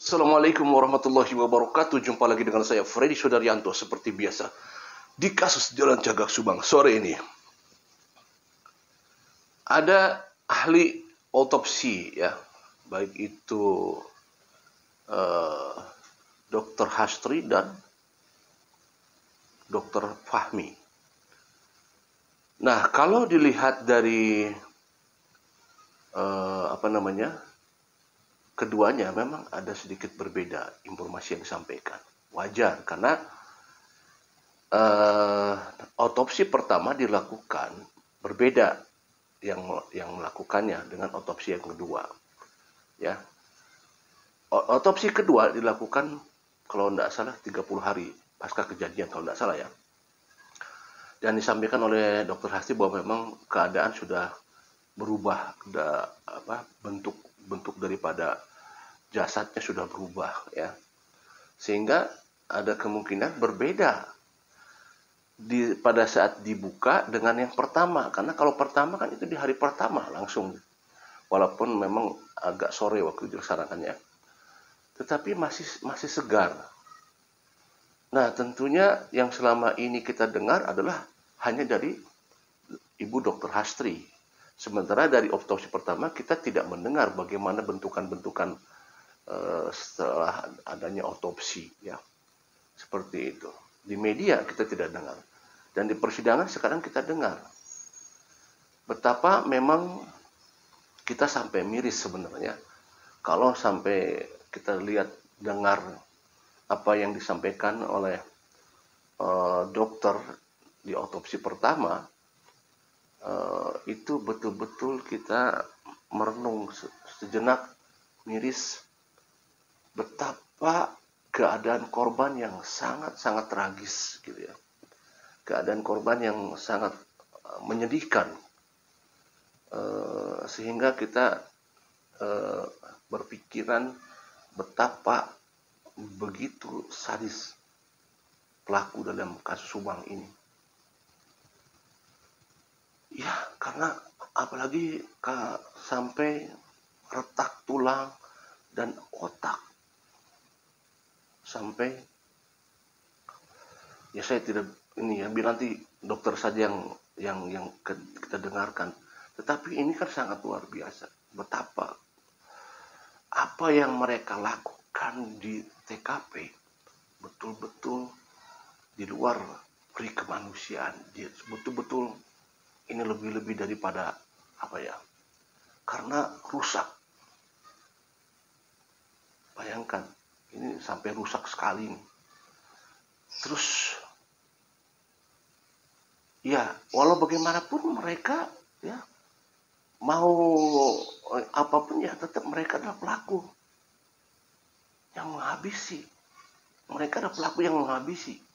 Assalamualaikum warahmatullahi wabarakatuh. Jumpa lagi dengan saya Freddy Sodaryanto seperti biasa di kasus Jalan Cagak Subang. Sore ini ada ahli otopsi ya, baik itu eh, Dr. Hastri dan Dr. Fahmi. Nah, kalau dilihat dari keduanya memang ada sedikit berbeda informasi yang disampaikan. Wajar karena uh, otopsi pertama dilakukan berbeda yang melakukannya dengan otopsi yang kedua. Ya. Otopsi kedua dilakukan kalau tidak salah 30 hari pasca kejadian kalau tidak salah ya. Dan disampaikan oleh Dr. Hasti bahwa memang keadaan sudah berubah, bentuk daripada jasadnya sudah berubah ya. Sehingga ada kemungkinan berbeda pada saat dibuka dengan yang pertama, karena kalau pertama kan itu di hari pertama langsung, walaupun memang agak sore waktu dilaksanakannya, tetapi masih segar. Nah, tentunya yang selama ini kita dengar adalah hanya dari Ibu Dr. Hastri. Sementara dari otopsi pertama kita tidak mendengar bagaimana bentukan-bentukan setelah adanya otopsi ya. Seperti itu. Di media kita tidak dengar. Dan di persidangan sekarang kita dengar betapa memang kita sampai miris sebenarnya kalau sampai kita lihat dengar apa yang disampaikan oleh dokter di otopsi pertama. Itu betul-betul kita merenung sejenak, miris betapa keadaan korban yang sangat-sangat tragis gitu ya. Keadaan korban yang sangat menyedihkan, sehingga kita berpikiran betapa begitu sadis pelaku dalam kasus Subang ini. Ya, karena apalagi sampai retak tulang dan otak. Sampai ya saya tidak ini ya, biar nanti dokter saja yang kita dengarkan. Tetapi ini kan sangat luar biasa. Betapa apa yang mereka lakukan di TKP betul-betul di luar peri kemanusiaan. Betul-betul ini lebih-lebih daripada apa ya? Karena rusak. Bayangkan, ini sampai rusak sekali nih. Terus ya, walau bagaimanapun mereka ya mau apapun ya tetap mereka adalah pelaku yang menghabisi. Mereka adalah pelaku yang menghabisi.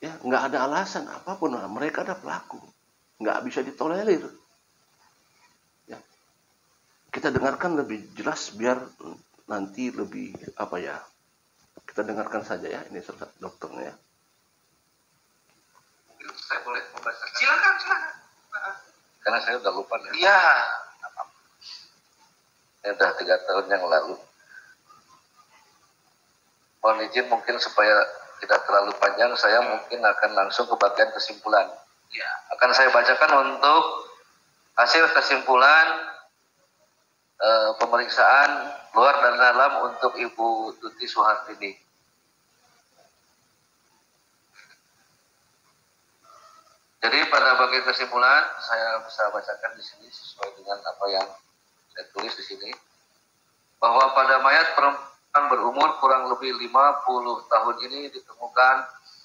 Ya, nggak ada alasan apapun, mereka adalah pelaku, nggak bisa ditolerir. Ya. Kita dengarkan lebih jelas biar nanti lebih apa ya? Kita dengarkan saja ya, ini dokternya. Saya boleh membaca? Silakan. Karena saya udah lupa nih. Iya. Ini udah 3 tahun yang lalu. Mohon izin mungkin supaya tidak terlalu panjang, saya mungkin akan langsung ke bagian kesimpulan. Ya. Akan saya bacakan untuk hasil kesimpulan pemeriksaan luar dan dalam untuk Ibu Tuti Suhartini. Jadi pada bagian kesimpulan saya bisa bacakan di sini sesuai dengan apa yang saya tulis di sini, bahwa pada mayat perempuan berumur kurang lebih 50 tahun ini ditemukan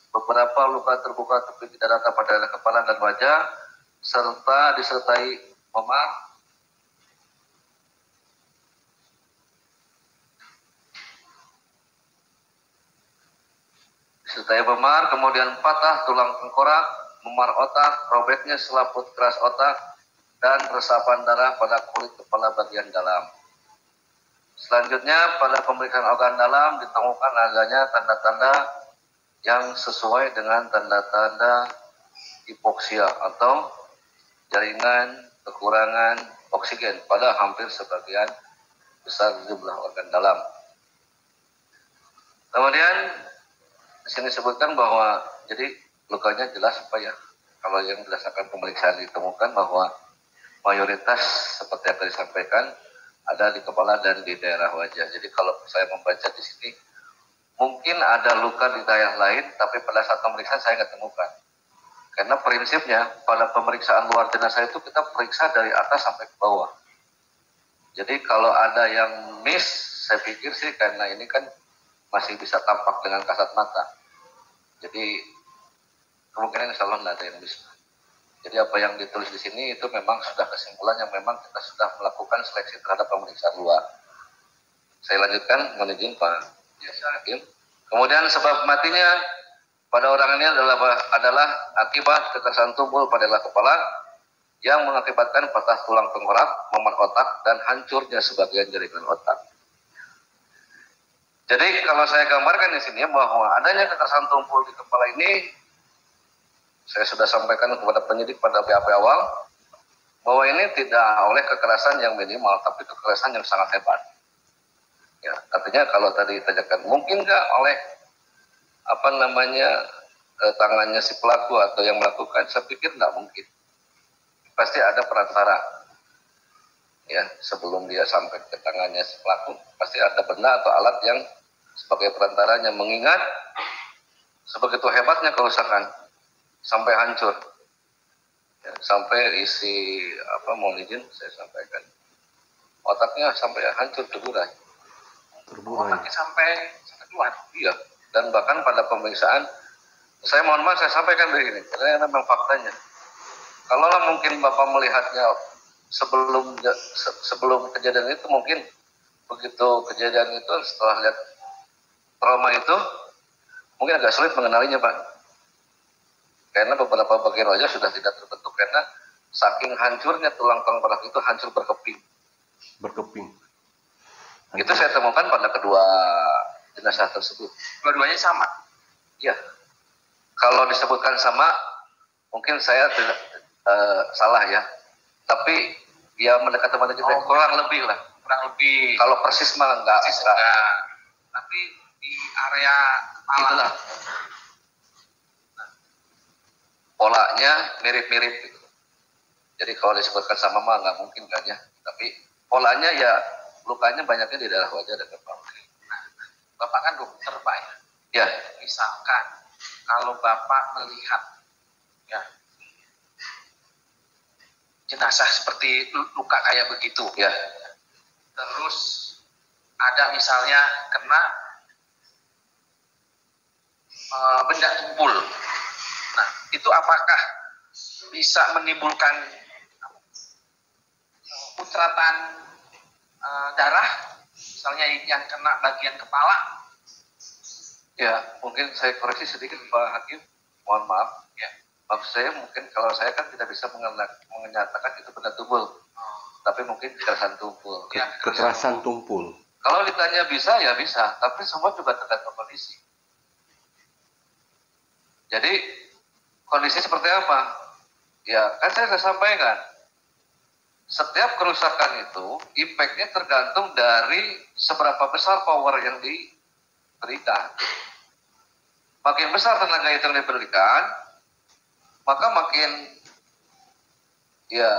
beberapa luka terbuka tepi tidak rata pada kepala dan wajah, serta disertai memar, kemudian patah tulang tengkorak, memar otak, robeknya selaput keras otak, dan resapan darah pada kulit kepala bagian dalam. Selanjutnya pada pemeriksaan organ dalam ditemukan adanya tanda-tanda yang sesuai dengan tanda-tanda hipoksia atau jaringan kekurangan oksigen pada hampir sebagian besar jumlah organ dalam. Kemudian di sini disebutkan bahwa jadi lukanya jelas apa ya? Kalau yang berdasarkan pemeriksaan ditemukan bahwa mayoritas seperti yang tadi disampaikan ada di kepala dan di daerah wajah. Jadi kalau saya membaca di sini mungkin ada luka di daerah lain, tapi pada saat pemeriksaan saya nggak temukan. Karena prinsipnya pada pemeriksaan luar jenazah itu kita periksa dari atas sampai ke bawah. Jadi kalau ada yang miss, saya pikir sih karena ini kan masih bisa tampak dengan kasat mata. Jadi kemungkinan insya Allah tidak ada yang miss. Jadi apa yang ditulis di sini itu memang sudah kesimpulan yang memang kita sudah melakukan seleksi terhadap pemeriksaan luar. Saya lanjutkan, mohon izin Pak Hakim. Kemudian sebab matinya pada orang ini adalah akibat kekerasan tubuh pada kepala yang mengakibatkan patah tulang tengkorak, memar otak, dan hancurnya sebagian jaringan otak. Jadi kalau saya gambarkan di sini bahwa adanya kekerasan tumpul di kepala ini, saya sudah sampaikan kepada penyidik pada BAP awal bahwa ini tidak oleh kekerasan yang minimal, tapi kekerasan yang sangat hebat. Ya, artinya kalau tadi ditanyakan mungkin nggak oleh tangannya si pelaku atau yang melakukan, saya pikir nggak mungkin. Pasti ada perantara. Ya, sebelum dia sampai ke tangannya si pelaku, pasti ada benda atau alat yang sebagai perantaranya, mengingat sebegitu hebatnya kerusakan sampai hancur. Ya, sampai isi mohon izin saya sampaikan. Otaknya sampai hancur terburai. Otaknya sampai keluar. Iya. Dan bahkan pada pemeriksaan, saya mohon maaf saya sampaikan begini, karena memang faktanya. Kalaulah mungkin Bapak melihatnya sebelum kejadian itu, mungkin begitu kejadian itu setelah lihat trauma itu, mungkin agak sulit mengenalinya Pak. Karena beberapa bagian wajah sudah tidak terbentuk karena saking hancurnya tulang tengkorak itu hancur berkeping. Itu saya temukan pada kedua jenazah tersebut. Dua-duanya sama? Iya. Kalau disebutkan sama, mungkin saya tidak salah ya. Tapi ya mendekati kurang lebih lah. Kurang lebih. Kalau persis mah enggak. Tapi di area kepala. Itulah. Polanya mirip-mirip gitu. Jadi kalau disebutkan sama mah nggak mungkin kan ya. Tapi polanya ya lukanya banyaknya di daerah wajah dan kepala. Nah, Bapak kan dokter Pak ya. Ya. Misalkan kalau Bapak melihat ya jenazah seperti luka kayak begitu ya. Terus ada misalnya kena benda tumpul. Nah, itu apakah bisa menimbulkan muncratan darah, misalnya yang kena bagian kepala? Ya, mungkin saya koreksi sedikit Pak Hakim, mohon maaf. Ya. Maksud saya mungkin kalau saya kan tidak bisa menyatakan itu benda tumpul, tapi mungkin kekerasan tumpul. Ya, kekerasan tumpul. Kalau ditanya bisa ya bisa, tapi semua juga tergantung kondisi. Jadi kondisi seperti apa? Ya, kan saya sudah sampaikan. Setiap kerusakan itu, impact-nya tergantung dari seberapa besar power yang diberikan. Makin besar tenaga yang diberikan, maka makin ya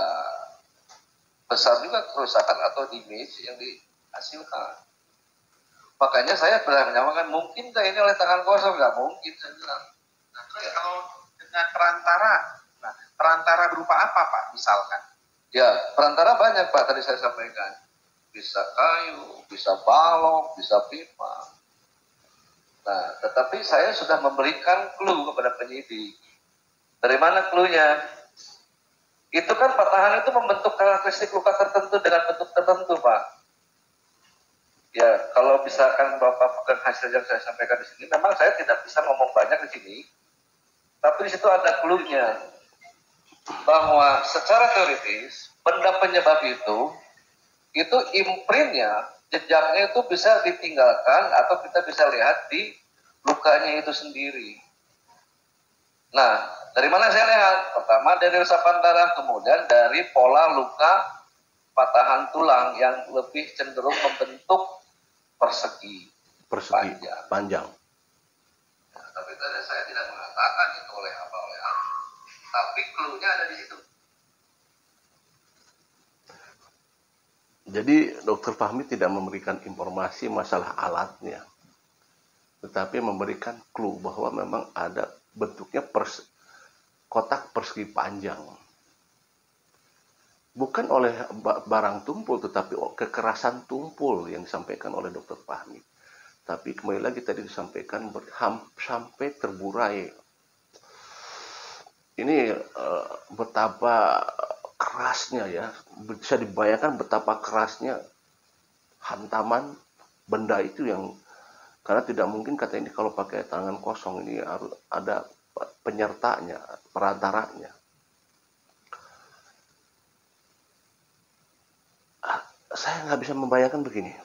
besar juga kerusakan atau damage yang dihasilkan. Makanya saya pernah menyamakan, mungkin nggak ini oleh tangan kosong? Nggak mungkin, saya bilang. Nah, terus kalau dengan perantara berupa apa Pak misalkan? Ya, perantara banyak Pak, tadi saya sampaikan. Bisa kayu, bisa balok, bisa pipa. Nah, tetapi saya sudah memberikan clue kepada penyidik. Dari mana clue-nya? Itu kan patahan itu membentuk karakteristik luka tertentu dengan bentuk tertentu Pak. Ya, kalau misalkan Bapak pegang hasil yang saya sampaikan di sini, memang saya tidak bisa ngomong banyak di sini. Tapi di situ ada clue-nya. Bahwa secara teoritis benda penyebab itu imprintnya, jejaknya itu bisa ditinggalkan atau kita bisa lihat di lukanya itu sendiri. Nah, dari mana saya lihat? Pertama dari resapan darah, kemudian dari pola luka patahan tulang yang lebih cenderung membentuk persegi panjang. Nah, tapi tadi saya tidak mengatakan itu oleh apa, tapi clue-nya ada di situ. Jadi Dokter Fahmi tidak memberikan informasi masalah alatnya, tetapi memberikan clue bahwa memang ada bentuknya kotak persegi panjang. Bukan oleh barang tumpul, tetapi kekerasan tumpul yang disampaikan oleh Dokter Fahmi. Tapi kembali lagi tadi disampaikan sampai terburai. Ini betapa kerasnya ya, bisa dibayangkan betapa kerasnya hantaman benda itu, yang karena tidak mungkin kata ini kalau pakai tangan kosong, ini harus ada penyertanya, perantaranya. Saya nggak bisa membayangkan begini.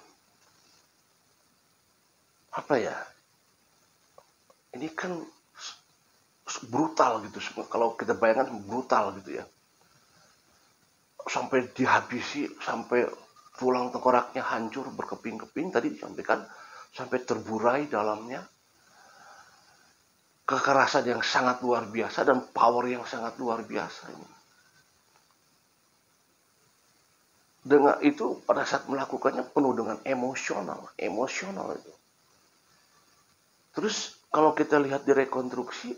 Apa ya? Ini kan brutal gitu. Kalau kita bayangkan brutal gitu ya. Sampai dihabisi, sampai tulang tengkoraknya hancur berkeping-keping, tadi disampaikan, sampai terburai dalamnya. Kekerasan yang sangat luar biasa dan power yang sangat luar biasa ini. Dengan itu pada saat melakukannya penuh dengan emosional itu. Terus kalau kita lihat di rekonstruksi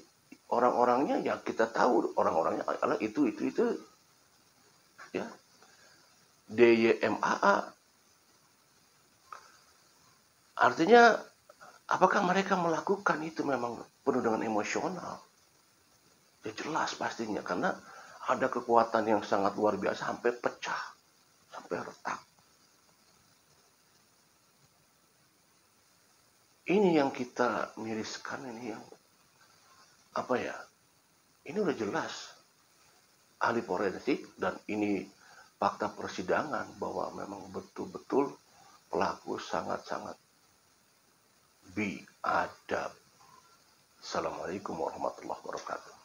orang-orangnya, ya kita tahu orang-orangnya adalah itu ya, DYMAA. Artinya apakah mereka melakukan itu memang penuh dengan emosional? Ya jelas pastinya, karena ada kekuatan yang sangat luar biasa sampai pecah, sampai retak. Ini yang kita miriskan, ini yang apa ya? Ini udah jelas ahli forensik dan ini fakta persidangan bahwa memang betul-betul pelaku sangat-sangat biadab. Assalamualaikum warahmatullahi wabarakatuh.